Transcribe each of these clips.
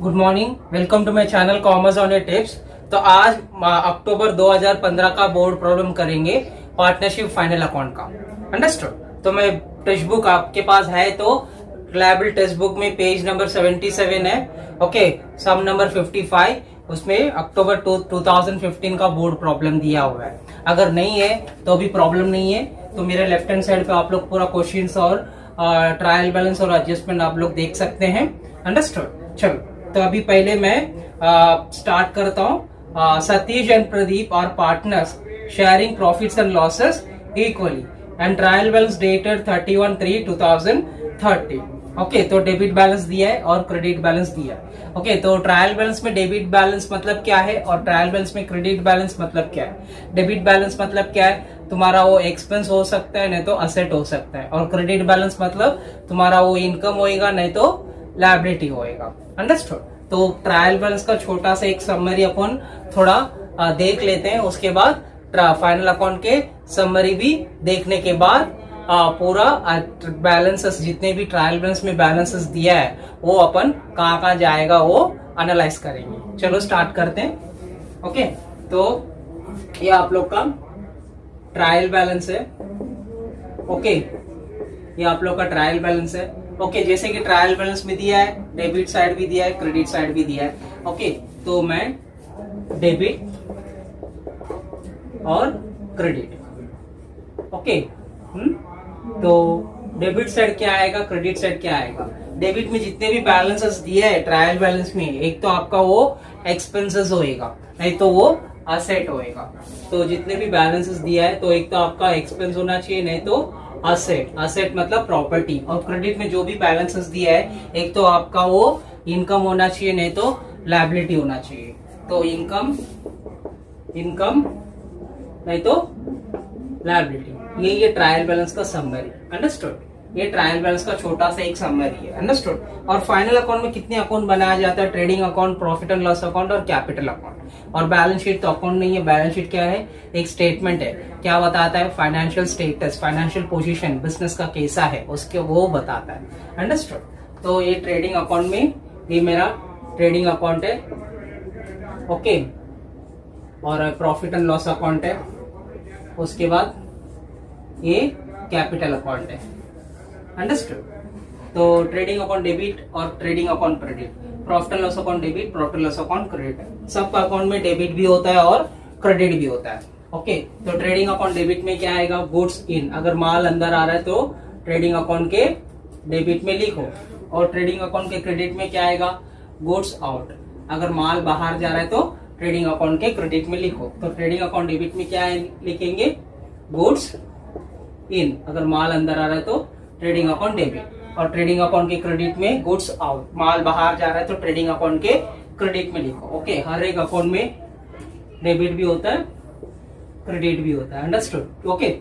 Good morning, welcome to my channel commerce on your tips. तो आज अक्टूबर 2015 का बोर्ड प्रॉब्लम करेंगे पार्टनरशिप फाइनल अकाउंट का। अंडरस्टूड। तो मैं टेक्स्ट बुक आपके पास है तो लाइब्रेरी टेक्स्ट बुक में पेज नंबर 77 है। ओके, सम नंबर 55 उसमें अक्टूबर 2015 का बोर्ड प्रॉब्लम दिया हुआ है। अगर नहीं है तो भी प्रॉब्लम नहीं है, तो मेरे लेफ्ट हैंड साइड पे आप लोग पूरा क्वेश्चंस और ट्रायल बैलेंस और एडजस्टमेंट आप लोग देख सकते हैं। अंडरस्टूड। चलो, तो अभी पहले मैं स्टार्ट करता हूँ। Satish and Pradeep are partners sharing profits and losses equally and trial balance dated 31/3/2030। Okay, तो डेबिट बैलेंस दिया है और क्रेडिट बैलेंस दिया है। ओके, तो ट्रायल बैलेंस में डेबिट बैलेंस मतलब क्या है और ट्रायल बैलेंस में क्रेडिट बैलेंस मतलब क्या है। डेबिट बैलेंस मतलब क्या है, तुम्हारा वो एक्सपेंस हो सकता है नहीं तो असेट हो सकता है, और क्रेडिट बैलेंस मतलब तुम्हारा वो इनकम होएगा नहीं तो लायबिलिटी होएगा। अंडरस्टूड। तो ट्रायल बैलेंस का छोटा सा एक समरी अपन थोड़ा देख लेते हैं, उसके बाद फाइनल अकाउंट के समरी भी देखने के बाद पूरा बैलेंसेस जितने भी ट्रायल बैलेंस में बैलेंसेस दिया है वो अपन कहाँ जाएगा वो एनालाइज करेंगे। चलो स्टार्ट करते हैं। ओके, तो ये आप लोग का ट्रायल बैलेंस है। ओके, ये आप लोग का ट्रायल बैलेंस है। ओके, जैसे कि ट्रायल बैलेंस में दिया है, डेबिट साइड भी दिया है, क्रेडिट साइड भी दिया है। ओके, तो मैं डेबिट और क्रेडिट। ओके, तो डेबिट साइड क्या आएगा, क्रेडिट साइड क्या आएगा। डेबिट में जितने भी बैलेंसेस दिए है ट्रायल बैलेंस में, एक तो आपका वो एक्सपेंसेस होएगा नहीं तो वो असेट होएगा। तो जितने भी बैलेंसेस दिया है तो एक तो आपका एक्सपेंस होना चाहिए नहीं तो असेट। असेट मतलब प्रॉपर्टी। और क्रेडिट में जो भी बैलेंसेस दिया है एक तो आपका वो इनकम होना चाहिए नहीं तो लायबिलिटी होना चाहिए। तो इनकम नहीं तो लायबिलिटी। ये ट्रायल बैलेंस का समरी। अंडरस्टूड। ये ट्रायल बैलेंस का छोटा सा एक समरी है। अंडरस्टूड। और फाइनल अकाउंट में कितने अकाउंट बनाया जाता है, trading account, profit and loss account और कैपिटल अकाउंट। और बैलेंस शीट तो अकाउंट नहीं है, बैलेंस शीट क्या है, एक स्टेटमेंट है। क्या बताता है, financial status, financial position, business का कैसा है उसके वो बताता है। अंडरस्टूड। तो ये ट्रेडिंग अकाउंट में ये मेरा ट्रेडिंग अकाउंट है। ओके, और प्रॉफिट एंड लॉस अकाउंट है। उसके बाद ये कैपिटल अकाउंट है। अंडरस्टूड। तो ट्रेडिंग अकाउंट डेबिट और trading account credit, profit and loss account debit, profit and loss account credit. सब अकाउंट में डेबिट भी होता है और क्रेडिट भी होता है। ओके, तो ट्रेडिंग अकाउंट डेबिट में क्या आएगा, गुड्स इन। अगर माल अंदर आ रहा है तो ट्रेडिंग अकाउंट के डेबिट में लिखो। और ट्रेडिंग अकाउंट के क्रेडिट में क्या आएगा, गुड्स आउट। अगर माल बाहर जा रहा है तो ट्रेडिंग अकाउंट के क्रेडिट में लिखो। तो ट्रेडिंग अकाउंट डेबिट में क्या लिखेंगे, गुड्स इन। अगर माल अंदर आ रहा है तो ट्रेडिंग अकाउंट डेबिट। और ट्रेडिंग अकाउंट के क्रेडिट में गुड्स आउट। माल बाहर जा रहा है तो ट्रेडिंग अकाउंट के क्रेडिट में लिखो। ओके, हर एक अकाउंट में डेबिट भी होता है, क्रेडिट भी होता है। अंडरस्टूड। ओके,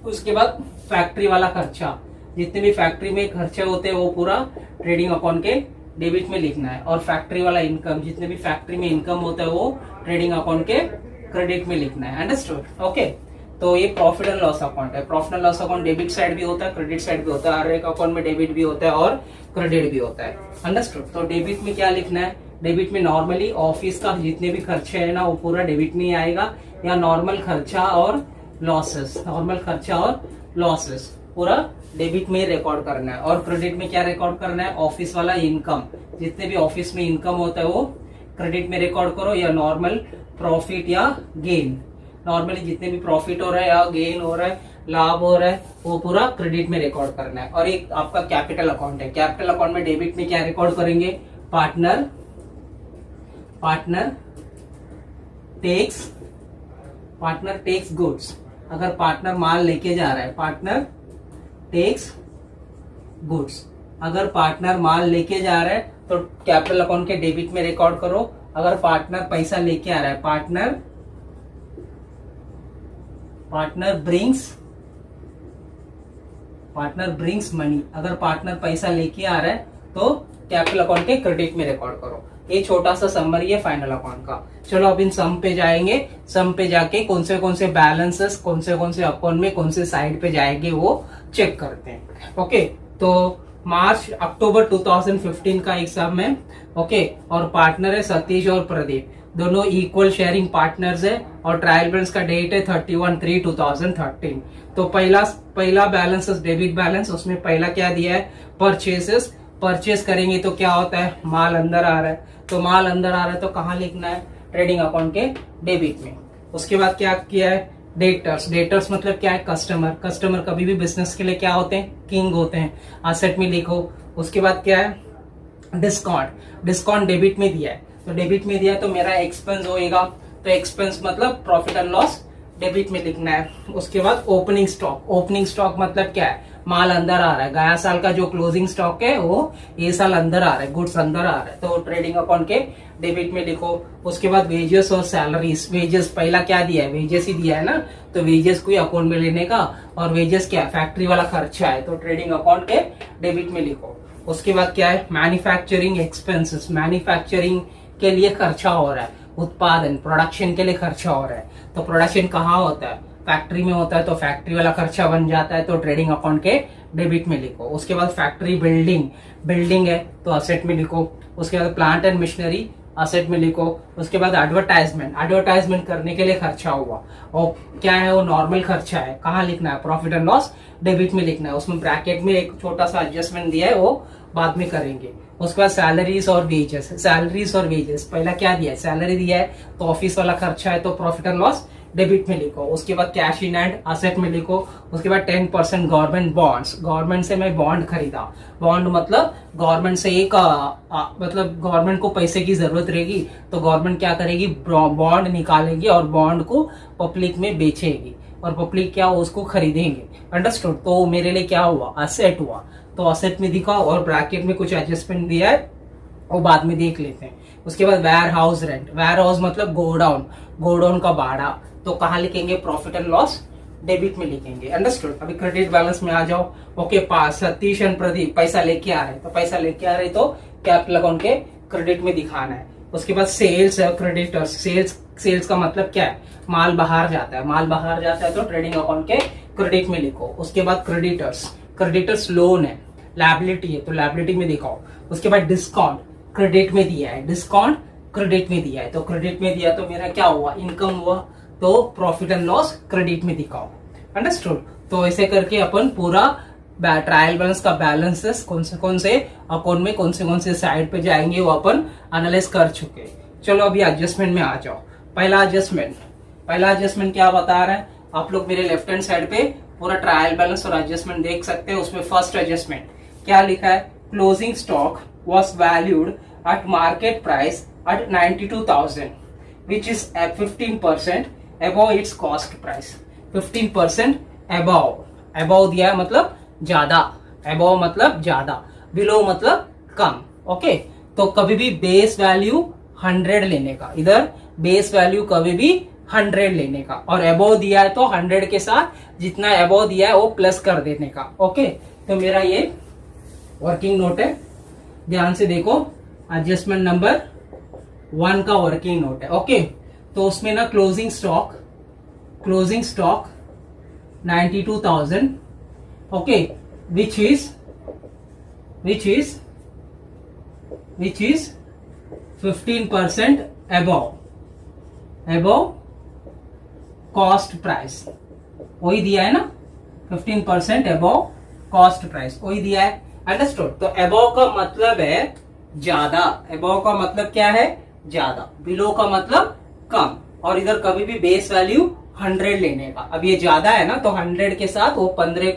उसके बाद फैक्ट्री वाला खर्चा, जितने भी फैक्ट्री में खर्चे होते हैं वो पूरा ट्रेडिंग अकाउंट के डेबिट में लिखना है। और फैक्ट्री वाला इनकम, जितने भी फैक्ट्री में इनकम होता है वो ट्रेडिंग अकाउंट के क्रेडिट में लिखना है। अंडरस्टूड। ओके, तो ये प्रॉफिट एंड लॉस अकाउंट है। Profit and loss account debit side भी होता है, क्रेडिट साइड भी होता है। हर एक अकाउंट में डेबिट भी होता है और क्रेडिट भी होता है। अंडरस्टूड। तो डेबिट में क्या लिखना है, डेबिट में नॉर्मली ऑफिस का जितने भी खर्चे है ना वो पूरा डेबिट में ही आएगा, या नॉर्मल खर्चा और लॉसेस, नॉर्मल खर्चा और लॉसेस पूरा डेबिट में रिकॉर्ड करना है। और क्रेडिट में क्या रिकॉर्ड करना है, ऑफिस वाला इनकम, जितने भी ऑफिस में इनकम होता है वो क्रेडिट में रिकॉर्ड करो, या नॉर्मल प्रॉफिट या गेन। नॉर्मली जितने भी प्रॉफिट हो रहा है या गेन हो रहा है, लाभ हो रहा है, वो पूरा क्रेडिट में रिकॉर्ड करना है। और एक आपका कैपिटल अकाउंट है। कैपिटल अकाउंट में डेबिट में क्या रिकॉर्ड करेंगे, पार्टनर टेक्स गुड्स। अगर पार्टनर माल लेके जा रहा है, पार्टनर टेक्स गुड्स। अगर पार्टनर माल लेके जा रहा है तो कैपिटल अकाउंट के डेबिट में रिकॉर्ड करो। अगर पार्टनर पैसा लेके आ रहा है, पार्टनर ब्रिंग्स मनी। अगर पार्टनर पैसा लेके आ रहा है तो कैपिटल अकाउंट के क्रेडिट में रिकॉर्ड करो। ये छोटा सा समरी है फाइनल अकाउंट का। चलो अब इन सम पे जाएंगे। सम पे जाके कौन से बैलेंसेस कौन से अकाउंट में कौन से साइड पे जाएंगे वो चेक करते हैं। ओके, तो मार्च अक्टूबर 2015 का एग्जाम है। ओके, और पार्टनर है सतीश और प्रदीप, दोनों इक्वल शेयरिंग पार्टनर्स है, और ट्रायल बैलेंस का डेट है 31/3/2013। तो पहला बैलेंस डेबिट बैलेंस, उसमें पहला क्या दिया है, परचेसेस। परचेस करेंगे तो क्या होता है, माल अंदर आ रहा है, तो माल अंदर आ रहा है तो कहाँ लिखना है, ट्रेडिंग अकाउंट के डेबिट में। उसके बाद क्या किया है, डेटर्स। डेटर्स मतलब क्या है, कस्टमर। कस्टमर कभी भी बिजनेस के लिए क्या होते हैं, किंग होते हैं, असेट में लिखो। उसके बाद क्या है, डिस्काउंट। डिस्काउंट डेबिट में दिया है, तो डेबिट में दिया है तो मेरा एक्सपेंस होएगा, तो एक्सपेंस मतलब प्रॉफिट एंड लॉस, डेबिट में लिखना है। उसके बाद ओपनिंग स्टॉक। ओपनिंग स्टॉक मतलब क्या है, माल अंदर आ रहा है, गया साल का जो क्लोजिंग स्टॉक है वो ये साल अंदर आ रहा है, गुड्स अंदर आ रहा है, तो ट्रेडिंग अकाउंट के डेबिट में लिखो। उसके बाद वेजेस और सैलरीज। वेजेस पहला क्या दिया है, वेजेस ही दिया है ना, तो वेजेस को अकाउंट में लेने का, और वेजेस क्या है, फैक्ट्री वाला खर्चा है, तो ट्रेडिंग अकाउंट के डेबिट में लिखो। उसके बाद क्या है, मैन्युफैक्चरिंग एक्सपेंसेस। मैन्युफैक्चरिंग के लिए खर्चा हो रहा है, उत्पादन प्रोडक्शन के लिए खर्चा हो रहा है, तो प्रोडक्शन कहाँ होता है, फैक्ट्री में होता है, तो फैक्ट्री वाला खर्चा बन जाता है, तो ट्रेडिंग अकाउंट के डेबिट में लिखो। उसके बाद फैक्ट्री बिल्डिंग है तो असेट में लिखो। उसके बाद प्लांट एंड मशीनरी असेट में लिखो। उसके बाद एडवर्टाइजमेंट करने के लिए खर्चा हुआ, और क्या है वो नॉर्मल खर्चा है, कहाँ लिखना है, प्रॉफिट एंड लॉस डेबिट में लिखना है। उसमें ब्रैकेट में एक छोटा सा एडजस्टमेंट दिया है, वो बाद में करेंगे। उसके बाद सैलरीज और वेजेस। सैलरीज और वेजेस पहला क्या दिया है, सैलरी दिया है तो ऑफिस वाला खर्चा है, तो प्रॉफिट एंड लॉस डेबिट में लिखो। उसके बाद कैश इन हैंड असेट में लिखो। उसके बाद 10% गवर्नमेंट बॉन्ड्स। गवर्नमेंट से मैं बॉन्ड खरीदा, बॉन्ड मतलब गवर्नमेंट से एक मतलब गवर्नमेंट को पैसे की जरूरत रहेगी, तो गवर्नमेंट क्या करेगी, बॉन्ड निकालेगी और बॉन्ड को पब्लिक में बेचेगी, और पब्लिक क्या उसको खरीदेंगे। अंडरस्टूड, तो मेरे लिए क्या हुआ, असेट हुआ, तो असेट में दिखा, और ब्रैकेट में कुछ एडजस्टमेंट दिया है वो बाद में देख लेते हैं। उसके बाद warehouse rent. Warehouse मतलब गोडाउन का भाड़ा, तो कहाँ लिखेंगे, प्रॉफिट एंड लॉस डेबिट में लिखेंगे। अंडरस्टूड। अभी क्रेडिट बैलेंस में आ जाओ। Okay, pass Satish and Pradeep पैसा लेके आ रहे, तो पैसा लेके आ रहे तो कैपिटल अकाउंट के क्रेडिट में दिखाना है। उसके बाद सेल्स है, क्रेडिटर्स। सेल्स का मतलब क्या है, माल बाहर जाता है, माल बाहर जाता है तो ट्रेडिंग अकाउंट के क्रेडिट में लिखो। उसके बाद क्रेडिटर्स लोन है, लायबिलिटी है, तो लायबिलिटी में दिखाओ। उसके बाद डिस्काउंट क्रेडिट में दिया है, डिस्काउंट क्रेडिट में दिया है, तो क्रेडिट में दिया तो मेरा क्या हुआ, इनकम हुआ, तो प्रॉफिट एंड लॉस क्रेडिट में दिखाओ। अंडरस्टूड। तो ऐसे करके अपन पूरा ट्रायल बैलेंस का बैलेंसेस कौन से अकाउंट में कौन से साइड पे जाएंगे वो अपन एनालाइज कर चुके। चलो अभी एडजस्टमेंट में आ जाओ। पहला एडजस्टमेंट क्या बता रहा है, आप लोग मेरे लेफ्ट हैंड साइड पे पूरा ट्रायल बैलेंस और एडजस्टमेंट देख सकते हैं। उसमें फर्स्ट एडजस्टमेंट क्या लिखा है, closing stock was valued at market price at 92,000 which is at 15% above its cost price। 15% above दिया है मतलब ज्यादा, above मतलब ज्यादा, below मतलब कम। ओके, तो कभी भी बेस वैल्यू 100 लेने का, इधर बेस वैल्यू कभी भी 100 लेने का, और above दिया है तो 100 के साथ जितना above दिया है वो प्लस कर देने का। ओके, तो मेरा ये वर्किंग नोट है, ध्यान से देखो, एडजस्टमेंट नंबर 1 का वर्किंग नोट है। ओके, तो उसमें ना closing stock 92,000, okay, which is 15% above cost price, वही दिया है ना, 15% above कॉस्ट प्राइस वही दिया है। अंडरस्टूड। तो above का मतलब है ज्यादा, above का मतलब क्या है, ज्यादा, बिलो का मतलब कम, और इधर कभी भी बेस वैल्यू 100 लेने का। अब ये ज्यादा है ना, तो 100 के साथ वो 15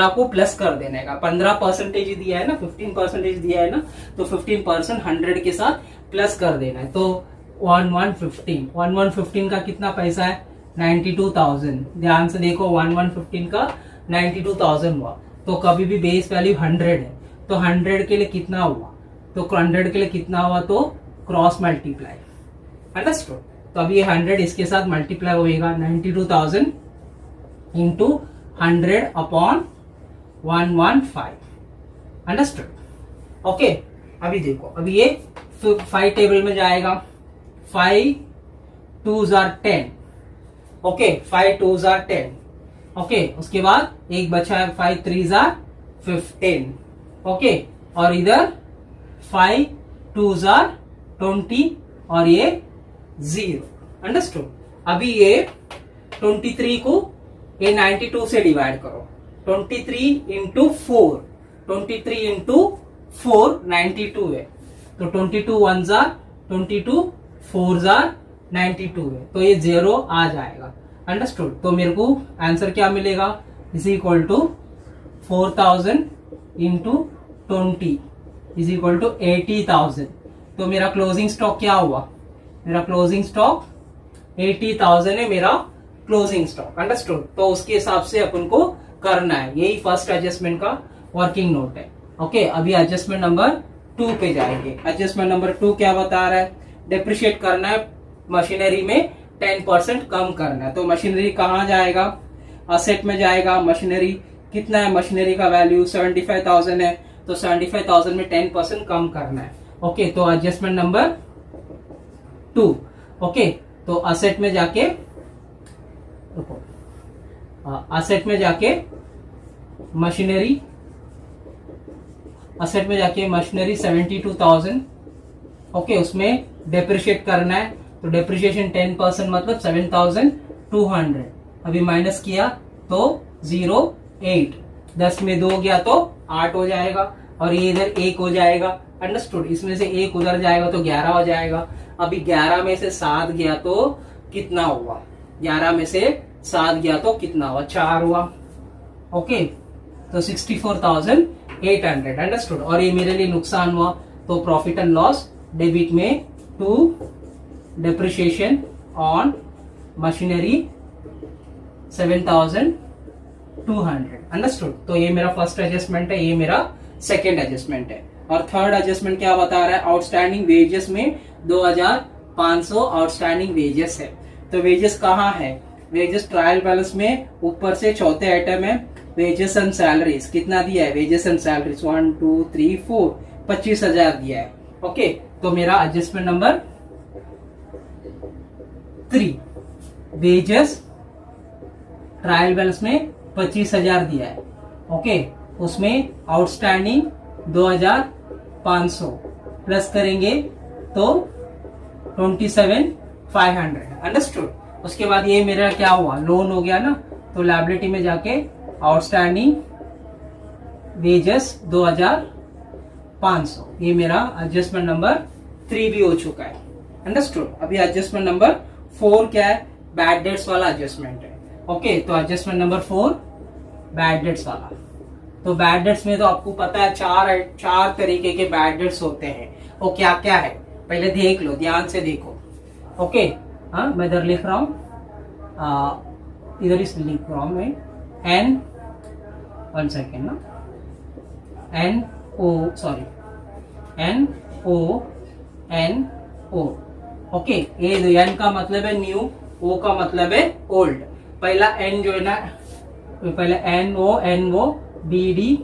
को प्लस कर देने का। 15% दिया है ना, 15% दिया है ना, तो 15% 100 के साथ प्लस कर देना है। तो 1115 का कितना पैसा है, 92,000। ध्यान से देखो, 1115 का 92,000 हुआ, तो कभी भी बेस वैल्यू 100 है, तो 100 के लिए कितना हुआ, तो 100 के लिए कितना हुआ, तो क्रॉस मल्टीप्लाई। अंडरस्टूड। तो अब ये 100 इसके साथ मल्टीप्लाई होएगा, 92,000 इंटू 100 अपॉन 115। अंडरस्टूड। ओके, अभी देखो, अभी ये 5 टेबल में जाएगा, 5 2s are 10। Okay, 5 2s are 10। Okay, उसके बाद एक बचा है 5 3s are 15। ओके, और इधर 5 2s are 20 और ये 0। अंडरस्टूड। अभी ये 23 को ये 92 से डिवाइड करो। 23 इंटू 4, 23 इंटू 4 92 है, तो 22 1s are 22, 4s are 92 है, तो ये 0 आ जाएगा। अंडरस्टूड। तो मेरे को आंसर क्या मिलेगा, is equal to 4000 into 20 is equal to 80,000। तो मेरा क्लोजिंग स्टॉक क्या हुआ, मेरा क्लोजिंग स्टॉक 80,000 है मेरा क्लोजिंग स्टॉक। अंडरस्टूड। तो उसके हिसाब से अपन को करना है, यही फर्स्ट एडजस्टमेंट का वर्किंग नोट है। ओके, अभी एडजस्टमेंट नंबर 2 पे जाएंगे। एडजस्टमेंट नंबर 2 क्या बता रहा है, डेप्रिशिएट करना है मशीनरी में 10% कम करना है। तो मशीनरी कहाँ जाएगा, असेट में जाएगा। मशीनरी कितना है, मशीनरी का वैल्यू 75,000 है, तो 75,000 में 10% कम करना है। ओके, तो एडजस्टमेंट नंबर 2। ओके, तो असेट में जाके असेट में जाके मशीनरी 72,000। ओके, उसमें डेप्रिशिएट करना है, तो डेप्रिशिएशन 10% मतलब 7,200। अभी माइनस किया तो 0.8, 10 में 2 गया तो 8 हो जाएगा, और ये इधर 1 हो जाएगा। अंडरस्टूड। इसमें से 1 उधर जाएगा तो 11 हो जाएगा। अभी 11 में से 7 गया तो कितना हुआ, 11 में से 7 गया तो कितना हुआ, 4 हुआ। ओके, तो 64,800। अंडरस्टूड। और ये मेरे लिए नुकसान हुआ, तो प्रॉफिट एंड लॉस डेबिट में to depreciation on machinery 7,200। Understood. तो ये मेरा फर्स्ट एडजस्टमेंट है, ये मेरा सेकेंड एडजस्टमेंट है। और थर्ड एडजस्टमेंट क्या बता रहा है, आउटस्टैंडिंग वेजेस में 2,500 आउटस्टैंडिंग वेजेस है। तो वेजेस कहाँ है, वेजेस ट्रायल बैलेंस में ऊपर से चौथे आइटम है वेजेस एंड सैलरीज। कितना दिया है, वेजेस एंड सैलरीज 1 2 3 4 25,000 दिया है। ओके, तो मेरा adjustment number 3, wages trial balance में 25,000 दिया है। ओके, उसमें आउटस्टैंडिंग 2,500 प्लस करेंगे तो 27,500। अंडरस्टूड। उसके बाद ये मेरा क्या हुआ, लोन हो गया ना, तो लायबिलिटी में जाके आउटस्टैंडिंग वेजेस 2,500, ये मेरा एडजस्टमेंट नंबर 3 भी हो चुका है। अंडरस्टूड। अभी एडजस्टमेंट नंबर 4 क्या है, बैड डेट्स वाला एडजस्टमेंट है। ओके, तो एडजस्टमेंट नंबर 4 बैड डेट्स वाला। तो बैड डेट्स में तो आपको पता है चार तरीके के बैड डेट्स होते हैं। वो क्या क्या है, पहले देख लो, ध्यान से देखो। ओके, हाँ, मैं इधर लिख रहा हूं, इधर इस लिख रहा हूं मैं, एन 1 सेकेंड ना, एन ओ ओके। ये एन का मतलब है न्यू, ओ का मतलब है ओल्ड। पहला एन जो है ना, पहले N O B D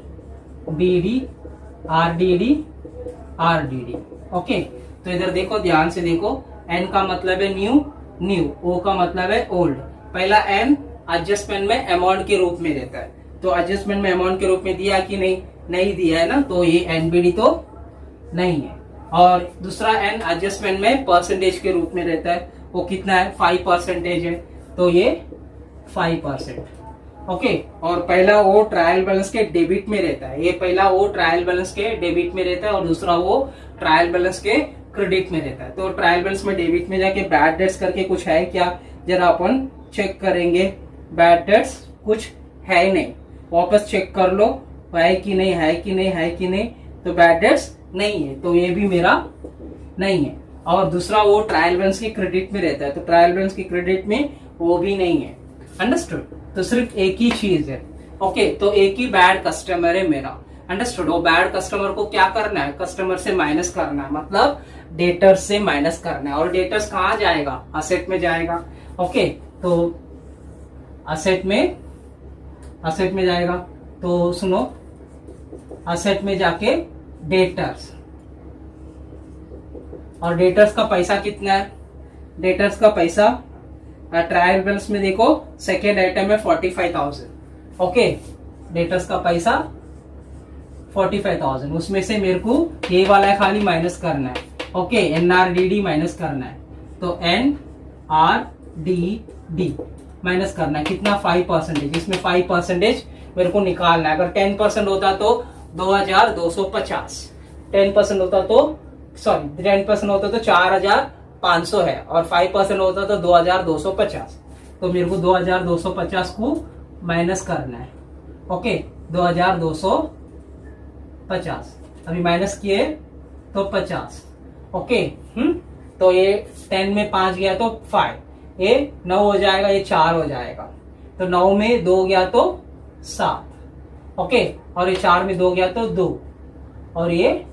R D. Okay, तो इधर देखो, ध्यान से देखो, एन का मतलब है न्यू, ओ का मतलब है ओल्ड। पहला एन एडजस्टमेंट में अमाउंट के रूप में रहता है, तो एडजस्टमेंट में अमाउंट के रूप में दिया कि नहीं दिया है ना, तो ये एनबीडी तो नहीं है। और दूसरा एन एडजस्टमेंट में परसेंटेज के रूप में रहता है, वो कितना है, 5% है, तो ये 5%। ओके, और पहला वो ट्रायल बैलेंस के डेबिट में रहता है, ये पहला वो ट्रायल बैलेंस के डेबिट में रहता है, और दूसरा वो ट्रायल बैलेंस के क्रेडिट में रहता है। तो ट्रायल बैलेंस में डेबिट में जाके बैड डेट्स करके कुछ है क्या, जरा अपन चेक करेंगे। बैड डेट्स कुछ है ही नहीं, वापस चेक कर लो, है कि नहीं, तो बैड डेट्स नहीं है, तो ये भी मेरा नहीं है। और दूसरा वो ट्रायल बैलेंस की क्रेडिट में रहता है, तो ट्रायल बैलेंस की क्रेडिट में वो भी नहीं है। अंडरस्टूड। तो सिर्फ एक ही चीज है। ओके, तो एक ही बैड कस्टमर है मेरा। अंडरस्टूड। वो बैड कस्टमर को क्या करना है, कस्टमर से माइनस करना है, मतलब डेटर्स से माइनस करना है। और डेटर्स कहाँ जाएगा, असेट में जाएगा। ओके, तो असेट में जाएगा, तो सुनो, असेट में जाके डेटर्स, और डेटर्स का पैसा कितना है, डेटर्स का पैसा ट्रायल बैलेंस में देखो, सेकेंड आइटम है 45,000। ओके, डेटर्स का पैसा 45,000, उसमें से मेरे को ये वाला है खाली माइनस करना है। ओके, NRDD माइनस करना है, तो NRDD माइनस करना है कितना 5%, इसमें 5% मेरे को निकालना है। अगर 10% होता तो 2250, 10% होता तो 4,500 है, और 5% होता तो 2,250, तो मेरे को 2,250 को माइनस करना है। ओके, 2,250 अभी माइनस किए तो 50। ओके, तो ये 10 में 5 गया तो 5, ये 9 हो जाएगा, ये 4 हो जाएगा, तो 9 में 2 गया तो 7। ओके, और ये 4 में 2 गया तो 2, और ये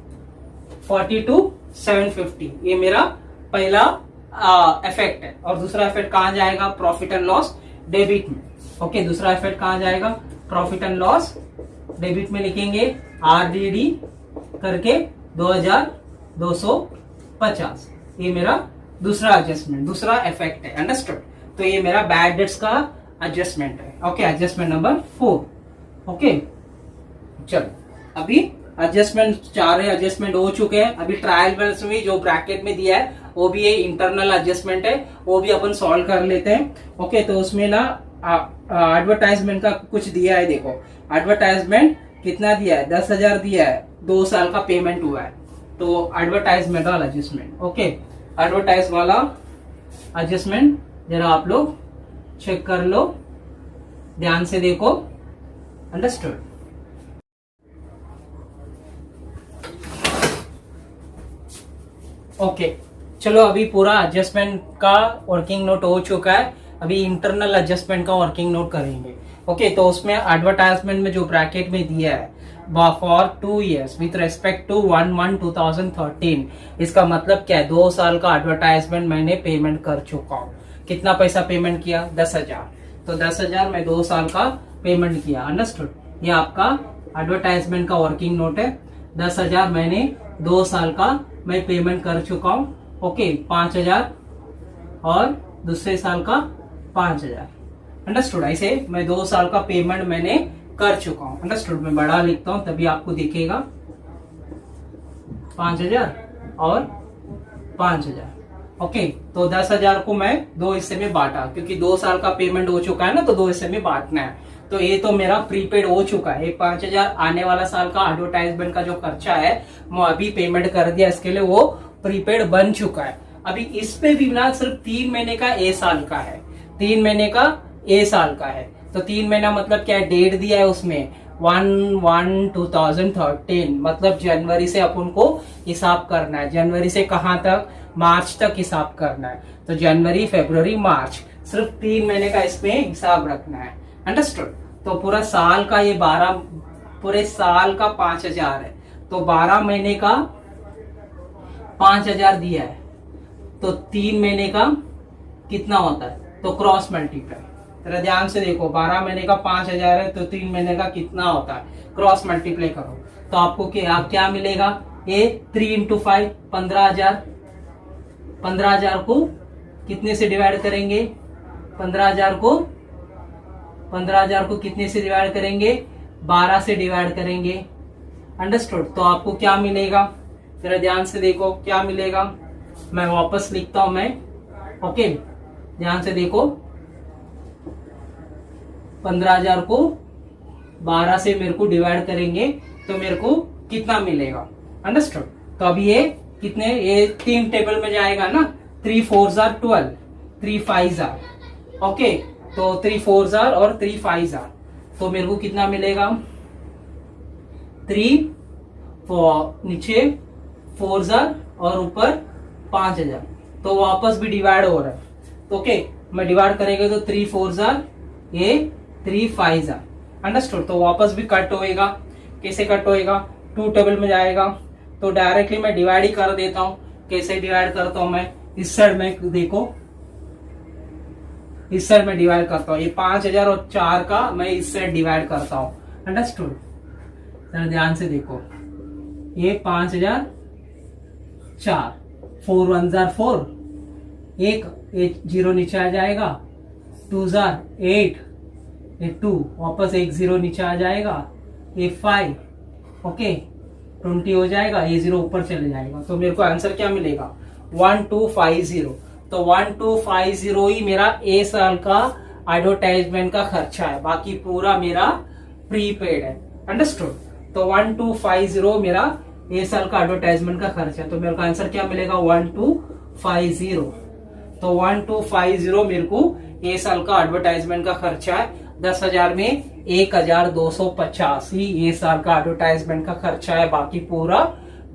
42,750, ये मेरा पहला इफेक्ट है। और दूसरा इफेक्ट कहाँ जाएगा? प्रॉफिट एंड लॉस डेबिट में। ओके, दूसरा इफेक्ट कहाँ जाएगा? प्रॉफिट एंड लॉस डेबिट में लिखेंगे RDD करके 2,250, ये मेरा दूसरा एडजस्टमेंट, दूसरा इफेक्ट है। अंडरस्टूड? तो ये मेरा बैड डेट्स का एडजस्टमेंट है। Okay, adjustment number 4। ओके, चलो अभी एडजस्टमेंट 4 एडजस्टमेंट हो चुके हैं। अभी ट्रायल बैलेंस में जो ब्रैकेट में दिया है वो भी ये इंटरनल एडजस्टमेंट है, वो भी अपन सॉल्व कर लेते हैं। ओके, तो उसमें ना एडवर्टाइजमेंट का कुछ दिया है। देखो एडवर्टाइजमेंट कितना दिया है, 10,000 दिया है, 2 साल का पेमेंट हुआ है, तो एडवर्टाइजमेंट वाला एडजस्टमेंट। ओके, एडवर्टाइज वाला एडजस्टमेंट जरा आप लोग चेक कर लो, ध्यान से देखो। अंडरस्टूड? ओके, चलो अभी पूरा एडजस्टमेंट का वर्किंग नोट हो चुका है। अभी इंटरनल एडजस्टमेंट का वर्किंग नोट करेंगे। ओके, तो उसमें एडवर्टाइजमेंट में जो ब्रैकेट में दिया है for 2 years with respect to 1/1/2013, इसका मतलब क्या है? 2 साल का एडवर्टाइजमेंट मैंने पेमेंट कर चुका हूँ। कितना पैसा पेमेंट किया? 10,000, तो 10,000 मैं 2 साल का पेमेंट किया। अंडरस्टूड? ये आपका एडवर्टाइजमेंट का वर्किंग नोट है। 10,000 मैंने 2 साल का मैं पेमेंट कर चुका हूँ। ओके, 5,000 और दूसरे साल का 5,000। अंडरस्टूड? ऐसे मैं 2 साल का पेमेंट मैंने कर चुका हूँ। अंडरस्टूड? मैं बड़ा लिखता हूँ तभी आपको दिखेगा। 5,000 और 5,000। ओके, तो 10,000 को मैं 2 हिस्से में बांटा, क्योंकि 2 साल का पेमेंट हो चुका है ना, तो 2 हिस्से में बांटना है। तो ये तो मेरा प्रीपेड हो चुका है। 5,000 आने वाला साल का एडवर्टाइजमेंट का जो खर्चा है वो अभी पेमेंट कर दिया, इसके लिए वो प्रीपेड बन चुका है। अभी इस पे भी ना सिर्फ 3 महीने का ए साल का है, 3 महीने का ए साल का है। तो 3 महीना मतलब क्या है? डेट दिया है उसमें 1/1/2013, मतलब जनवरी से अपन को हिसाब करना है। जनवरी से कहां तक? मार्च तक हिसाब करना है। तो जनवरी, फरवरी, मार्च, सिर्फ 3 महीने का इसमें हिसाब रखना है। अंडरस्टूड? तो पूरा साल का ये 12, पूरे साल का 5,000 है, तो 12 महीने का 5,000 दिया है, तो 3 महीने का कितना होता है? तो क्रॉस मल्टीप्लाई। जरा ध्यान से देखो, 12 महीने का 5,000 है, तो 3 महीने का कितना होता है? क्रॉस मल्टीप्लाई करो तो आपको क्या मिलेगा? ये 3 × 5 15,000। 15,000 को कितने से डिवाइड करेंगे? 15,000 को कितने से डिवाइड करेंगे? 12 से डिवाइड करेंगे। अंडरस्टूड? तो आपको क्या मिलेगा? जरा ध्यान से देखो क्या मिलेगा। मैं वापस लिखता हूं मैं। ओके, ध्यान से देखो, 15,000 को 12 से मेरे को डिवाइड करेंगे तो मेरे को कितना मिलेगा? अंडरस्टूड? तो अभी ये कितने, ये 3 टेबल में जाएगा ना। 3 4s are 12, 3 5s are। Okay, तो 3 4s are और 3 5s are, तो मेरे को कितना मिलेगा? 3 नीचे 4s are और ऊपर 5,000, तो वापस भी डिवाइड हो रहा है। तो ओके, मैं डिवाइड करेंगे तो 3 4s are, ये 3 5s are। अंडरस्टूड? तो वापस भी कट होएगा। कैसे कट होएगा? 2 टेबल में जाएगा, तो डायरेक्टली मैं डिवाइड ही कर देता हूं। कैसे डिवाइड करता हूं मैं? इस साइड में देखो, इस साइड में डिवाइड करता हूं। ये 5,000 और 4 का मैं इस साइड डिवाइड करता हूं। अंडरस्टूड? जरा ध्यान से देखो, ये 5,000 4, 4 1s are 4, एक 0 नीचे आ जाएगा, 2s are 8, ये 2, वापस एक 0 नीचे आ जाएगा, ये 5, ओके 20 हो जाएगा, A0 ऊपर चले जाएगा, तो मेरे को आंसर क्या मिलेगा 1250। तो 1250 ही मेरा ए साल का एडवर्टाइजमेंट का खर्चा है, बाकी पूरा मेरा प्रीपेड है। अंडरस्टूड? तो 1250 मेरा ए साल का एडवर्टाइजमेंट का खर्चा है, तो मेरे को आंसर क्या मिलेगा 1250। तो 1250 मेरे को ए साल का एडवर्टाइजमेंट का खर्चा है। 10,000 में 1,250 ही ये साल का एडवर्टाइजमेंट का खर्चा है, बाकी पूरा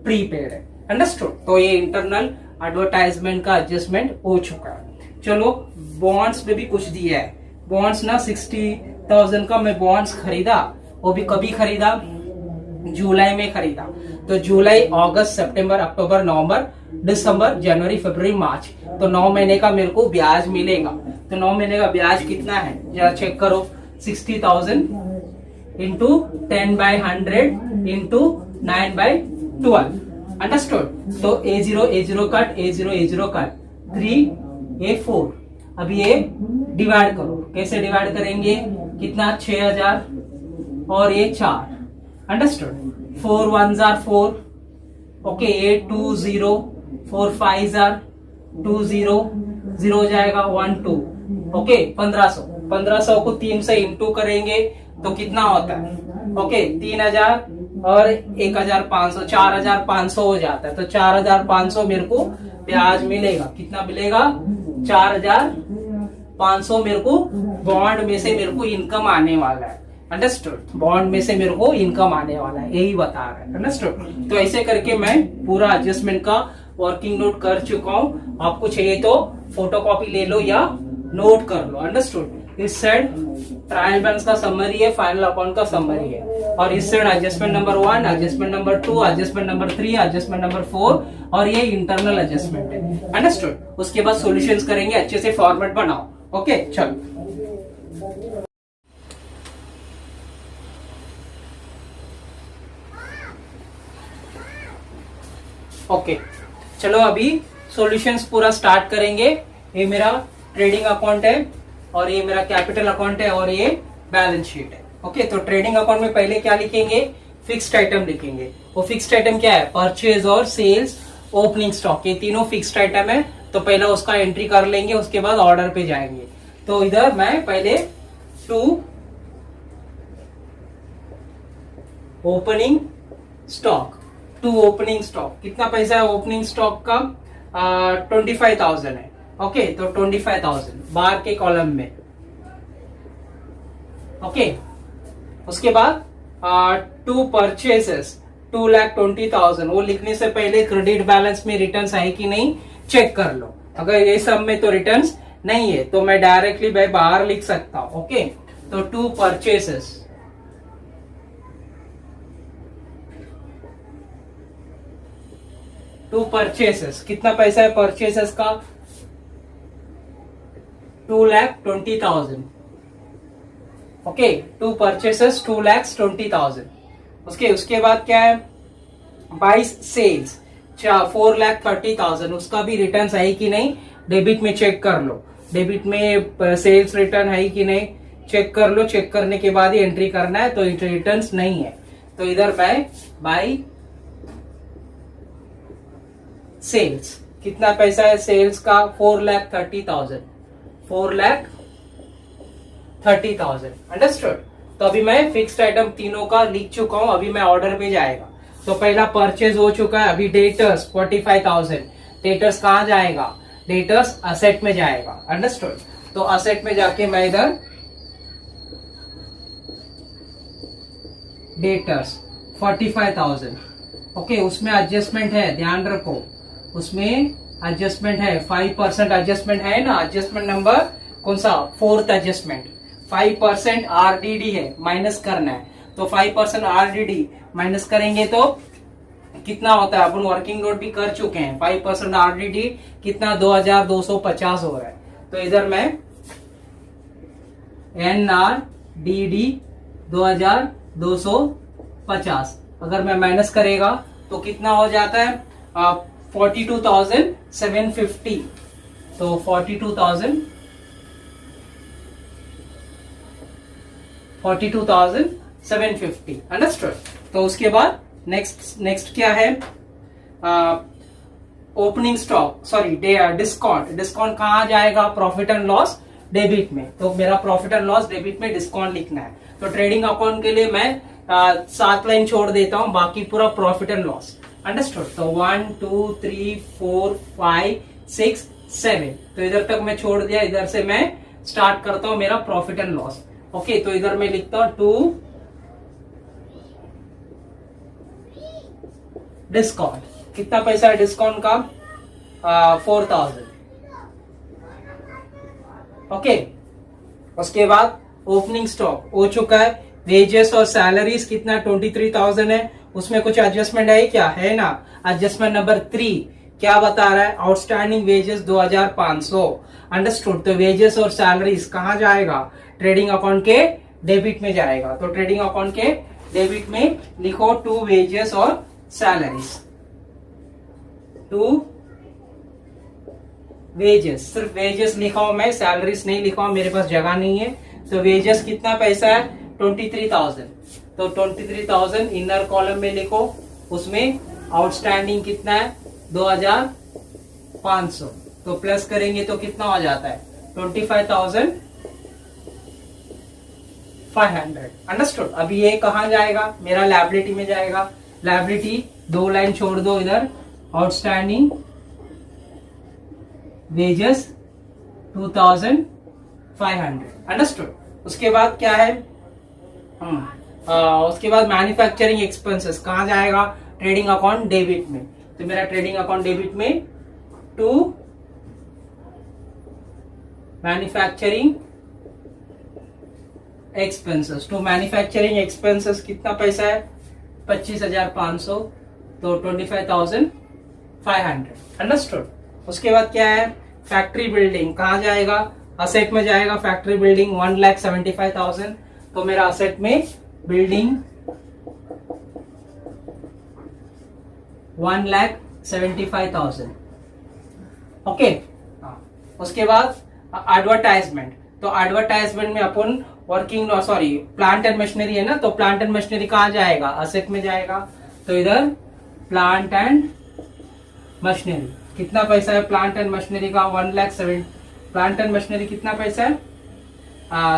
प्रीपेड है। अंडरस्टूड? तो ये इंटरनल एडवर्टाइजमेंट का एडजस्टमेंट हो चुका है। चलो बॉन्ड्स में भी कुछ दिया है। बॉन्ड्स ना 60,000 का मैं बॉन्ड्स खरीदा, वो भी कभी खरीदा, जुलाई में खरीदा। तो जुलाई, अगस्त, सितंबर, अक्टूबर, नवंबर, दिसंबर, जनवरी, फरवरी, मार्च, तो 9 महीने का मेरे को ब्याज मिलेगा। तो 9 महीने का ब्याज कितना है जरा चेक करो, 60,000 इंटू 10/100 इंटू 9/12। अंडरस्टूड? तो A0 cut, A0 cut, 3A4। अब ये डिवाइड करो, कैसे डिवाइड करेंगे, कितना 6,000 और ये 4। अंडरस्टूड? 4 1s are 4, ओके, ये 2 0, 4 5s are 2 0, 0 हो जाएगा 1 2, ओके 1500 को 3 से इंटू करेंगे तो कितना होता है, ओके 3,000 और 1,500, 4,500 हो जाता है। तो 4,500 मेरे को ब्याज मिलेगा। कितना मिलेगा 4,500 मेरे को बॉन्ड में से मेरे को इनकम आने वाला है। अंडरस्टूड? बॉन्ड में से मेरे को इनकम आने वाला है, यही बता रहा है। अंडरस्टूड? तो ऐसे करके मैं पूरा एडजस्टमेंट का वर्किंग नोट कर चुका हूँ। आपको चाहिए तो फोटोकॉपी ले लो या नोट कर लो। अंडरस्टूड? इस साइड ट्रायल बैलेंस का समरी है, फाइनल अकाउंट का समरी है, और इस side adjustment number 1, adjustment number 2, adjustment number 3, adjustment number 4, और ये इंटरनल एडजस्टमेंट है। अंडरस्टूड? उसके बाद सॉल्यूशंस करेंगे, अच्छे से फॉर्मेट बनाओ। ओके चलो, ओके चलो अभी सॉल्यूशंस पूरा स्टार्ट करेंगे। ये मेरा ट्रेडिंग अकाउंट है और ये मेरा कैपिटल अकाउंट है और ये बैलेंस शीट है। ओके, तो ट्रेडिंग अकाउंट में पहले क्या लिखेंगे, फिक्स्ड आइटम लिखेंगे। वो फिक्स्ड आइटम क्या है, परचेज और सेल्स, ओपनिंग स्टॉक, ये तीनों फिक्स्ड आइटम है। तो पहला उसका एंट्री कर लेंगे, उसके बाद ऑर्डर पे जाएंगे। तो इधर मैं पहले 2 ओपनिंग स्टॉक, 2 ओपनिंग स्टॉक, कितना पैसा है ओपनिंग स्टॉक का, 25,000 है। ओके, तो 25,000 बाहर के कॉलम में। ओके, उसके बाद 2 परचेसेस, 2,20,000, वो लिखने से पहले क्रेडिट बैलेंस में रिटर्न्स है कि नहीं चेक कर लो। अगर ये सब में तो रिटर्न्स नहीं है तो मैं डायरेक्टली भाई बाहर लिख सकता हूं। ओके, तो 2 परचेसेस, कितना पैसा है परचेसेस का, 2,20,000। Okay, 2 purchases 2,20,000। उसके बाद क्या है, 22 सेल्स, 4,30,000, उसका भी रिटर्न है कि नहीं डेबिट में चेक कर लो। डेबिट में सेल्स रिटर्न है कि नहीं चेक कर लो। चेक करने के बाद ही एंट्री करना है, तो रिटर्न्स नहीं है तो इधर बाय सेल्स, कितना पैसा है सेल्स का, 4,30,000, 4,30,000। अंडरस्टूड? तो अभी मैं फिक्स्ड आइटम तीनों का लिख चुका हूं, अभी मैं ऑर्डर पे जाएगा। तो पहला परचेज हो चुका है। अभी डेटर्स 45,000, डेटर्स कहां जाएगा, डेटर्स असेट में जाएगा। अंडरस्टूड? तो असेट में जाके मैं इधर डेटर्स 45,000, ओके, उसमें एडजस्टमेंट है, ध्यान रखो उसमें एडजस्टमेंट है, 5% एडजस्टमेंट है ना। एडजस्टमेंट नंबर कौन सा, 4th एडजस्टमेंट, 5% आरडीडी है, माइनस करना है। तो 5% आरडीडी माइनस करेंगे तो कितना होता है, अपन वर्किंग नोट भी कर चुके हैं। 5% आरडीडी कितना, 2,250 हो रहा है। तो इधर मैं एनआरडीडी 2,250 अगर मैं माइनस करेगा तो कितना हो जाता है, 42,750। तो 42,750। अंडरस्टूड? तो उसके बाद नेक्स्ट क्या है, opening stock, sorry discount. Discount कहाँ जाएगा, प्रॉफिट एंड लॉस डेबिट में। तो मेरा प्रॉफिट एंड लॉस डेबिट में डिस्काउंट लिखना है। तो ट्रेडिंग अकाउंट के लिए मैं 7 लाइन छोड़ देता हूं, बाकी पूरा प्रॉफिट एंड लॉस। अंडरस्टूड। तो 1 2 3 4 5 6 7, तो इधर तक मैं छोड़ दिया। इधर से मैं स्टार्ट करता हूं मेरा प्रॉफिट एंड लॉस। ओके, तो इधर मैं लिखता हूं 2 डिस्काउंट। कितना पैसा है डिस्काउंट का, 4000। ओके, उसके बाद ओपनिंग स्टॉक हो चुका है। वेजेस और सैलरीज कितना 23,000 है, उसमें कुछ एडजस्टमेंट है क्या, है ना। एडजस्टमेंट नंबर 3 क्या बता रहा है, आउटस्टैंडिंग वेजेस 2500। अंडरस्टूड। तो वेजेस और सैलरीज कहां जाएगा, ट्रेडिंग अकाउंट के डेबिट में जाएगा। तो ट्रेडिंग अकाउंट के डेबिट में लिखो 2 वेजेस और सैलरीज। 2 वेजेस, सिर्फ वेजेस लिखा हूं मैं, सैलरीज नहीं लिखा हूं, मेरे पास जगह नहीं है। तो वेजेस कितना पैसा है, 23,000। तो 23,000 इनर कॉलम में लिखो। उसमें आउटस्टैंडिंग कितना है, 2500। तो प्लस करेंगे तो कितना हो जाता है, 25,500। अंडरस्टूड। अभी ये कहां जाएगा, मेरा लायबिलिटी में जाएगा। लायबिलिटी 2 लाइन छोड़ दो इधर, आउटस्टैंडिंग वेजेस 2500। अंडरस्टूड। उसके बाद क्या है, उसके बाद मैन्युफैक्चरिंग एक्सपेंसेस कहां जाएगा, ट्रेडिंग अकाउंट डेबिट में। तो मेरा ट्रेडिंग अकाउंट डेबिट में 2 मैन्युफैक्चरिंग एक्सपेंसेस। 2 मैन्युफैक्चरिंग एक्सपेंसेस कितना पैसा है, 25,500। तो 25,500। अंडरस्टूड। उसके बाद क्या है, फैक्ट्री बिल्डिंग कहां जाएगा, असेट में जाएगा। Factory building 1,75,000। तो मेरा असेट में बिल्डिंग 1,75,000। ओके। उसके बाद एडवर्टाइजमेंट। तो एडवर्टाइजमेंट में अपन working, sorry plant and machinery है ना, तो प्लांट एंड मशीनरी कहां जाएगा, असेट में जाएगा। तो इधर प्लांट एंड मशीनरी कितना पैसा है, प्लांट एंड मशीनरी का 1,70,000। प्लांट एंड मशीनरी कितना पैसा है,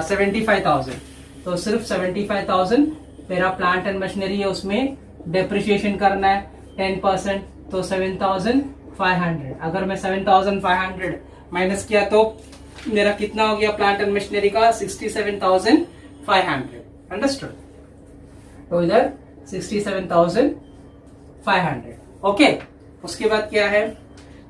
75,000। तो सिर्फ 75,000 मेरा प्लांट एंड मशीनरी है। उसमें डेप्रिसिएशन करना है 10%, तो 7,500। अगर मैं 7,500 माइनस किया तो मेरा कितना हो गया, प्लांट एंड मशीनरी का 67,500। अंडरस्टूड। तो इधर 67,500। ओके। उसके बाद क्या है,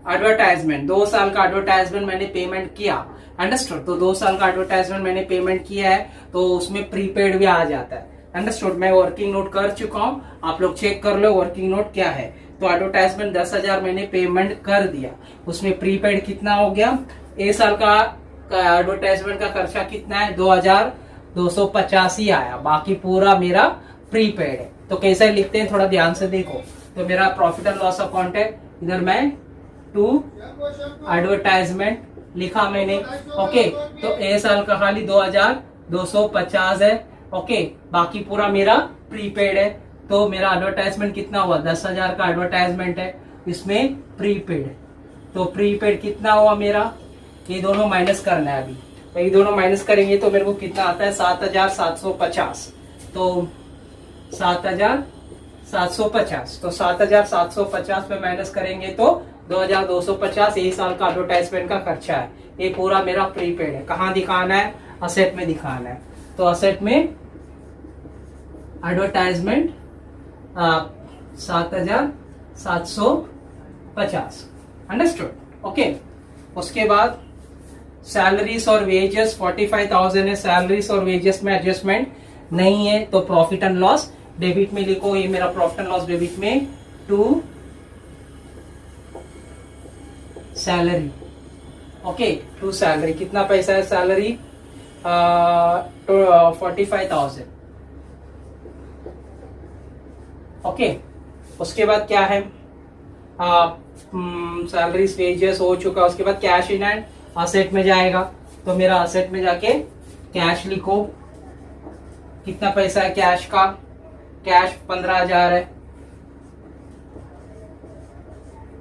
एडवर्टाइजमेंट। 2 साल का एडवर्टाइजमेंट मैंने पेमेंट किया। अंडरस्टूड। तो 2 साल का एडवर्टाइजमेंट मैंने पेमेंट किया है, तो उसमें प्रीपेड भी आ जाता है। अंडरस्टूड। मैं वर्किंग नोट कर चुका हूं, आप लोग चेक कर लो वर्किंग नोट क्या है। तो एडवर्टाइजमेंट 10,000 मैंने पेमेंट कर दिया। उसमें प्रीपेड कितना हो गया, ए साल का एडवर्टाइजमेंट का खर्चा कितना है, 2,250 ही आया। बाकी पूरा मेरा प्रीपेड है। तो कैसे लिखते हैं, थोड़ा ध्यान से देखो। तो मेरा प्रॉफिट एंड लॉस अकाउंट है, इधर मैं 2 एडवर्टाइजमेंट लिखा मैंने। ओके। तो ए साल का खाली 2,250 है। ओके। बाकी पूरा मेरा प्रीपेड है। तो मेरा एडवर्टाइजमेंट कितना हुआ, 10,000 का एडवर्टाइजमेंट है, इसमें प्रीपेड। तो प्रीपेड कितना हुआ मेरा, ये दोनों माइनस करना है। अभी तो ये दोनों माइनस करेंगे तो मेरे को कितना आता है, 7,750। तो 7,750। तो 7,750 में माइनस करेंगे तो 2,250 यही साल का एडवर्टाइजमेंट का खर्चा है। ये पूरा मेरा प्रीपेड है। कहाँ दिखाना है, असेट में दिखाना है। तो असेट में एडवर्टाइजमेंट 7,750। अंडरस्टूड। ओके। उसके बाद सैलरीज और वेजेस 45,000 है। सैलरीज और वेजेस में एडजस्टमेंट नहीं है, तो प्रॉफिट एंड लॉस डेबिट में लिखो। ये मेरा प्रॉफिट एंड लॉस डेबिट में 2 सैलरी। ओके। 2 सैलरी कितना पैसा है, सैलरी 45,000। ओके। उसके बाद क्या है, सैलरीज वेजेस हो चुका। उसके बाद कैश इन हैंड असेट में जाएगा। तो मेरा असेट में जाके कैश लिखो, कितना पैसा है कैश का, कैश 15,000 है।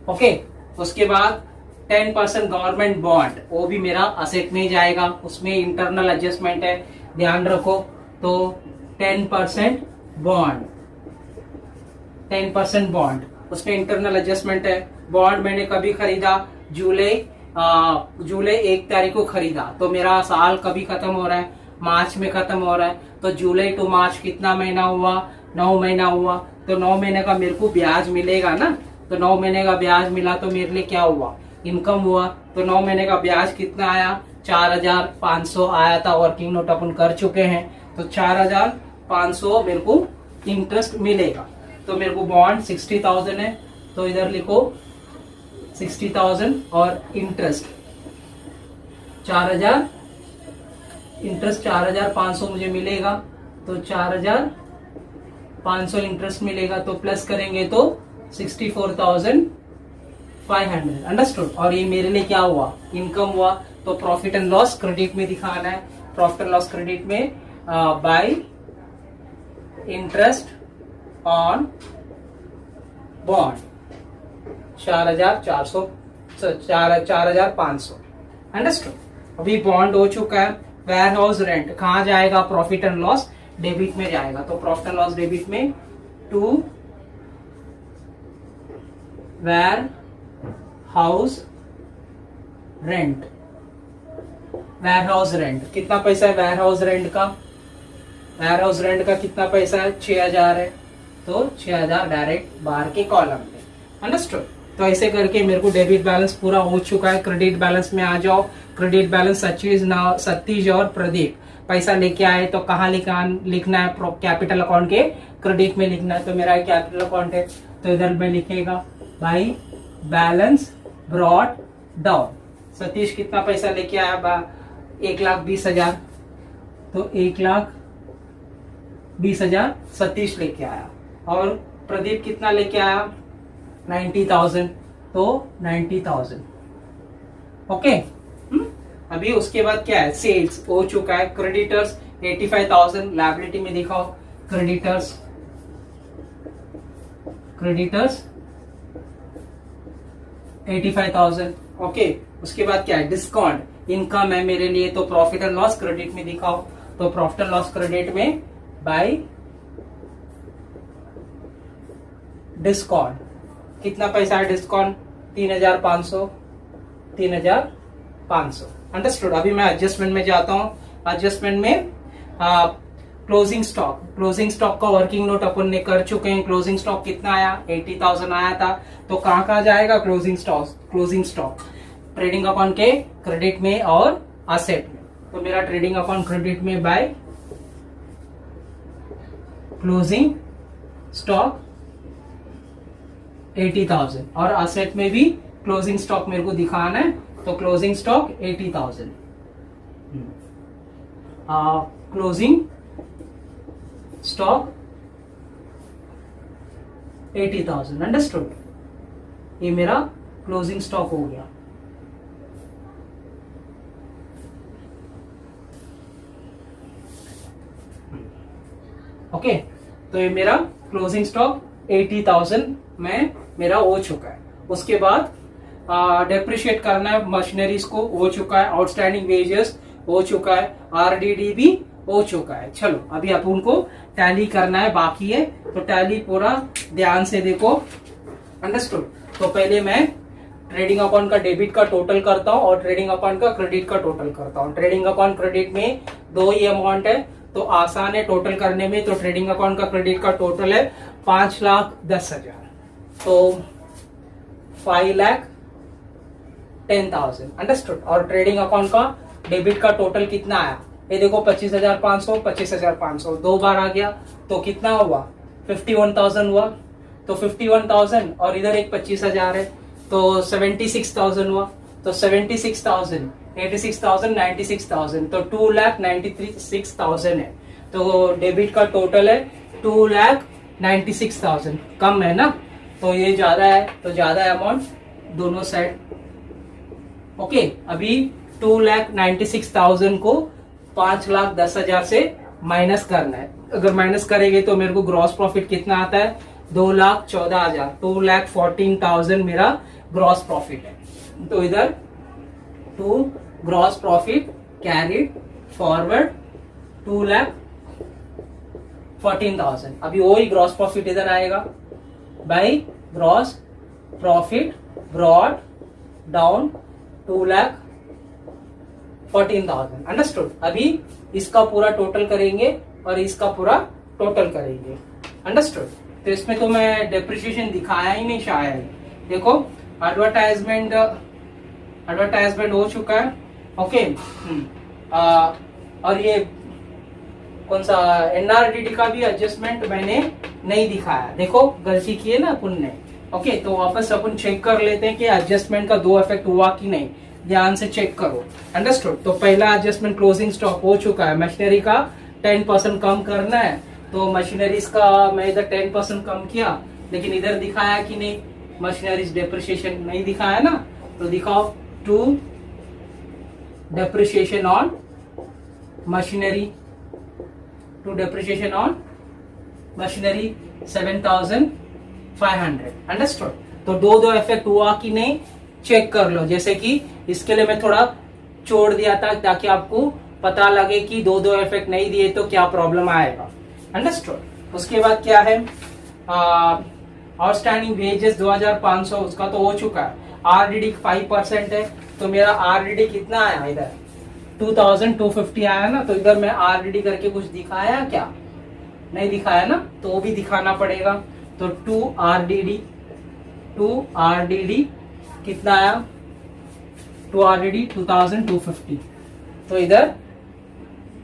ओके, उसके बाद 10% गवर्नमेंट बॉन्ड, वो भी मेरा असेट में जाएगा, उसमें इंटरनल एडजस्टमेंट है, ध्यान रखो। तो 10% बॉन्ड, 10% बॉन्ड, उसमें इंटरनल एडजस्टमेंट है। बॉन्ड मैंने कभी खरीदा, जुलाई 1 तारीख को खरीदा, तो मेरा साल कभी खत्म हो रहा है, मार्च में खत्म हो रहा है। तो जुलाई टू मार्च कितना महीना हुआ, 9 महीना हुआ। तो 9 महीने का मेरे को ब्याज मिलेगा ना, तो 9 महीने का ब्याज मिला तो मेरे लिए क्या हुआ, इनकम हुआ। तो 9 महीने का ब्याज कितना आया, 4,500 आया था, वर्किंग नोट अपन कर चुके हैं। तो 4,500 मेरे को इंटरेस्ट मिलेगा। तो मेरे को बॉन्ड 60,000 है, तो इधर लिखो 60,000 और इंटरेस्ट 4,000, इंटरेस्ट 4,500 मुझे मिलेगा। तो 4,500 इंटरेस्ट मिलेगा, तो प्लस करेंगे तो 64,500। अंडरस्टूड। और ये मेरे लिए क्या हुआ, इनकम हुआ। तो प्रॉफिट एंड लॉस क्रेडिट में दिखाना है। प्रॉफिट एंड लॉस क्रेडिट में bye interest on bond 4,500। Understood. अभी बॉन्ड हो चुका है। वेयर हाउस रेंट कहाँ जाएगा, प्रॉफिट एंड लॉस डेबिट में जाएगा। तो प्रॉफिट एंड लॉस डेबिट में to warehouse rent. Warehouse rent कितना पैसा है, वेयर हाउस रेंट का, वेयर हाउस रेंट का कितना पैसा है, 6,000 है। तो 6,000 डायरेक्ट बाहर के कॉलम पे। अंडरस्टूड। तो ऐसे करके मेरे को डेबिट बैलेंस पूरा हो चुका है। क्रेडिट बैलेंस में आ जाओ। क्रेडिट बैलेंस सतीश और प्रदीप पैसा लेके आए, तो कहाँ लिखना है, कैपिटल अकाउंट के क्रेडिट में लिखना है। तो मेरा कैपिटल अकाउंट है, तो इधर में लिखेगा भाई बैलेंस ब्रॉट डाउन। सतीश कितना पैसा लेके आया, 1,20,000। तो 1,20,000 सतीश लेके आया। और प्रदीप कितना लेके आया, 90,000। तो 90,000। ओके। अभी उसके बाद क्या है, सेल्स हो चुका है। क्रेडिटर्स 85,000, लायबिलिटी में दिखाओ क्रेडिटर्स 85,000। ओके। उसके बाद क्या है, डिस्काउंट इनकम है मेरे लिए, तो प्रॉफिट एंड लॉस क्रेडिट में दिखाओ। तो प्रॉफिट एंड लॉस क्रेडिट में बाय डिस्काउंट कितना पैसा है, डिस्काउंट 3,500। अंडरस्टूड। अभी मैं एडजस्टमेंट में जाता हूं। एडजस्टमेंट में क्लोजिंग स्टॉक का वर्किंग नोट अपन ने कर चुके हैं। क्लोजिंग स्टॉक कितना आया, 80,000 आया था। तो कहाँ जाएगा क्लोजिंग स्टॉक ट्रेडिंग अकाउंट के क्रेडिट में और असेट में। तो मेरा ट्रेडिंग अकाउंट क्रेडिट में बाय क्लोजिंग स्टॉक 80,000 और असेट में भी क्लोजिंग स्टॉक मेरे को दिखाना है। तो closing stock 80,000, closing stock 80,000। Understood. ये मेरा क्लोजिंग स्टॉक हो गया। ओके। तो ये मेरा क्लोजिंग स्टॉक 80,000 में मेरा हो चुका है। उसके बाद डेप्रिशिएट करना है मशीनरीज को, हो चुका है। आउटस्टैंडिंग वेजेस हो चुका है। आरडीडी भी हो चुका है। चलो अभी अब उनको टैली करना है, बाकी है। तो टैली पूरा ध्यान से देखो। अंडरस्टूड। तो पहले मैं ट्रेडिंग अकाउंट का डेबिट का टोटल करता हूं और ट्रेडिंग अकाउंट का क्रेडिट का टोटल करता हूं। ट्रेडिंग अकाउंट क्रेडिट में दो ही अमाउंट है, तो आसान है टोटल करने में। तो ट्रेडिंग अकाउंट का क्रेडिट का टोटल है 5,10,000। तो 5,10,000। अंडरस्टूड। और ट्रेडिंग अकाउंट का डेबिट का टोटल कितना आया, ये देखो 25,500 दो बार आ गया। तो कितना हुआ, 51,000 हुआ। तो 51,000 और इधर एक 25,000 है, तो 76,000 हुआ। तो 76,000, 86,000, 96,000, तो 2,96,000 है। तो डेबिट का टोटल है 2,96,000। कम है ना, तो ये ज्यादा है, तो ज्यादा अमाउंट दोनों साइड। ओके। अभी 2,96,000 को 5,10,000 से माइनस करना है। अगर माइनस करेंगे तो मेरे को ग्रॉस प्रॉफिट कितना आता है, 2,14,000, 2,14,000 मेरा ग्रॉस प्रॉफिट है। तो इधर to gross profit carried forward 2,14,000। अभी वही ग्रॉस प्रॉफिट इधर आएगा by gross profit brought down 2,14,000। Understood. अभी इसका पूरा टोटल करेंगे और इसका पूरा टोटल करेंगे। अंडरस्टूड। तो इसमें तो मैं डेप्रिसिएशन दिखाया ही नहीं शायद। देखो एडवर्टाइजमेंट हो चुका है। ओके। और ये कौन सा एनआरडीडी का भी एडजस्टमेंट मैंने नहीं दिखाया। देखो गलती की है ना अपन ने। ओके, तो वापस अपन चेक कर लेते हैं कि एडजस्टमेंट का 2 इफेक्ट हुआ कि नहीं। ध्यान से चेक करो। अंडरस्टूड। तो पहला एडजस्टमेंट क्लोजिंग स्टॉक हो चुका है। मशीनरी का 10% कम करना है, तो मशीनरीज का मैं इधर 10% कम किया, लेकिन इधर दिखाया कि नहीं, मशीनरीज डेप्रिसिएशन नहीं दिखाया ना। तो दिखाओ to depreciation on machinery, to depreciation on machinery 7,500। Understood. तो दो इफेक्ट हुआ कि नहीं चेक कर लो। जैसे कि इसके लिए मैं थोड़ा छोड़ दिया था ताकि आपको पता लगे कि दो इफेक्ट नहीं दिए तो क्या प्रॉब्लम आएगा। अंडरस्टूड। उसके बाद क्या है, आउटस्टैंडिंग वेजेस 2,500, उसका तो हो चुका है। आरडीडी 5% है, तो मेरा आरडीडी कितना आया इधर 2,250 आया ना। तो इधर मैं आरडीडी करके कुछ दिखाया क्या, नहीं दिखाया ना, तो वो भी दिखाना पड़ेगा। तो 2 आरडीडी कितना आया, 2 आरडीडी 2,250, तो इधर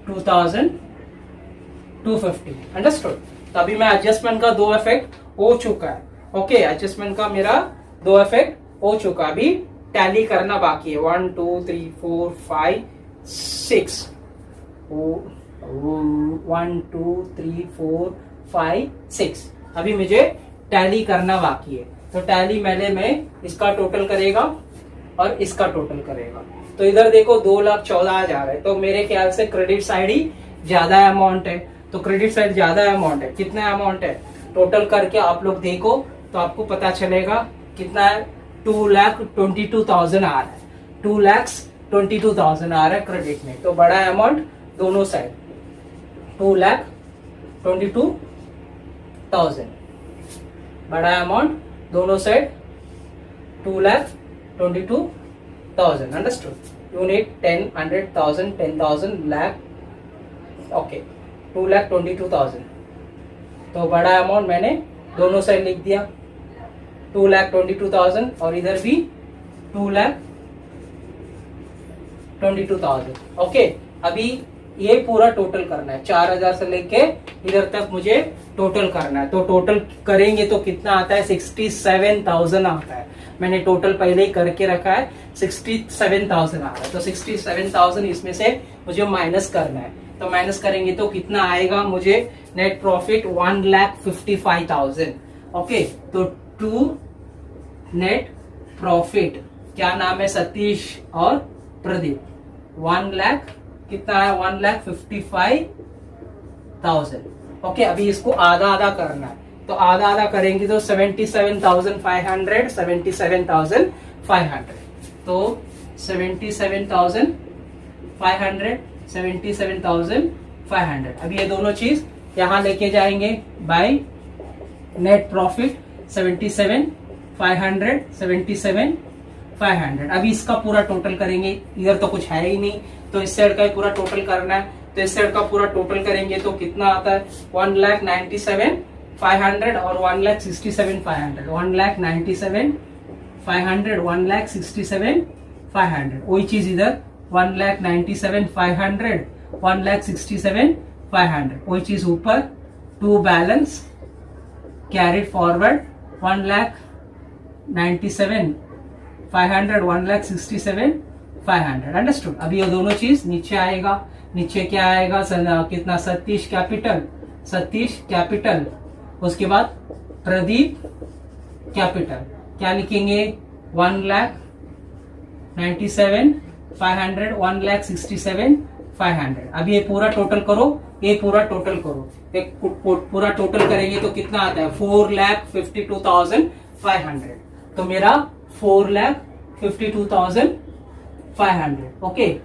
2,250। अंडरस्टूड। तो अभी मैं एडजस्टमेंट का 2 इफेक्ट हो चुका है। ओके, एडजस्टमेंट का मेरा 2 इफेक्ट हो चुका। अभी टैली करना बाकी है। 1 2 3 4 5 6 1 2 3 4 5 6 अभी मुझे टैली करना बाकी है। तो टैली मैं इसका टोटल करेगा और इसका टोटल करेगा। तो इधर देखो 2,14,000 है, तो मेरे ख्याल से क्रेडिट साइड ही ज्यादा अमाउंट है। तो क्रेडिट साइड ज्यादा अमाउंट है। कितना अमाउंट है टोटल करके आप लोग देखो तो आपको पता चलेगा कितना है। 2,22,000 आ रहा है, 2,22,000 आ रहा है क्रेडिट में। तो बड़ा अमाउंट दोनों साइड 2,22,000, बड़ा अमाउंट दोनों side 2,22,000। Understood. Unit 10, 100,000, 10,000, lakh। Okay, 2,22,000। तो बड़ा अमाउंट मैंने दोनों साइड लिख दिया 2,22,000 और इधर भी 2,22,000। ओके, अभी ये पूरा टोटल करना है। 4,000 से लेके इधर तक मुझे टोटल करना है। तो टोटल करेंगे तो कितना आता है, 67,000 आता है। मैंने टोटल पहले ही करके रखा है, 67,000 आ रहा है। तो 67,000 इसमें से मुझे माइनस करना है। तो माइनस करेंगे तो कितना आएगा मुझे, नेट प्रॉफिट 1,55,000। ओके, तो 2 नेट प्रॉफिट, क्या नाम है, सतीश और प्रदीप, 1 लाख कितना है, 1,55,000। ओके, अभी इसको आधा आधा करना है। तो आधा आधा करेंगे तो 77,500, 77,500। तो 77,500, 77,500। अभी ये दोनों चीज यहां लेके जाएंगे बाय नेट प्रॉफिट 77,500, 77,500। अभी इसका पूरा टोटल करेंगे। इधर तो कुछ है ही नहीं, तो इस साइड का ही पूरा टोटल करना है। तो इस साइड का पूरा टोटल करेंगे तो कितना आता है, 1,97,500 और 1,67,500, 1,97,500, 1,67,500। वही चीज इधर 1,97,500, 1,67,500। वही चीज ऊपर 2 बैलेंस कैरिड फॉरवर्ड 1,97,500, 1,67,500। अंडरस्टूड। अभी ये दोनों चीज नीचे आएगा। नीचे क्या आएगा, कितना, सतीश कैपिटल, उसके बाद प्रदीप कैपिटल। क्या लिखेंगे, 1,97,500, 1,67,500, 500। अब ये पूरा टोटल करो, ये पूरा टोटल करो, एक पूरा टोटल करेंगे तो कितना आता है 4,52,500। तो मेरा 4,52,500, ओके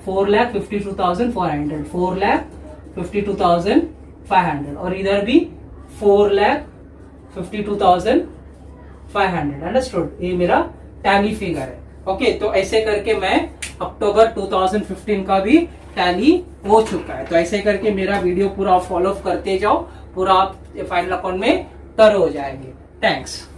4,52,400, 4,52,500 और इधर भी 4,52,500। अंडरस्टूड? ये मेरा टैली फिगर है। ओके तो ऐसे करके मैं अक्टूबर 2015 का भी टैली हो चुका है। तो ऐसे करके मेरा वीडियो पूरा फॉलो करते जाओ, पूरा आप फाइनल अकाउंट में तर हो जाएंगे। थैंक्स।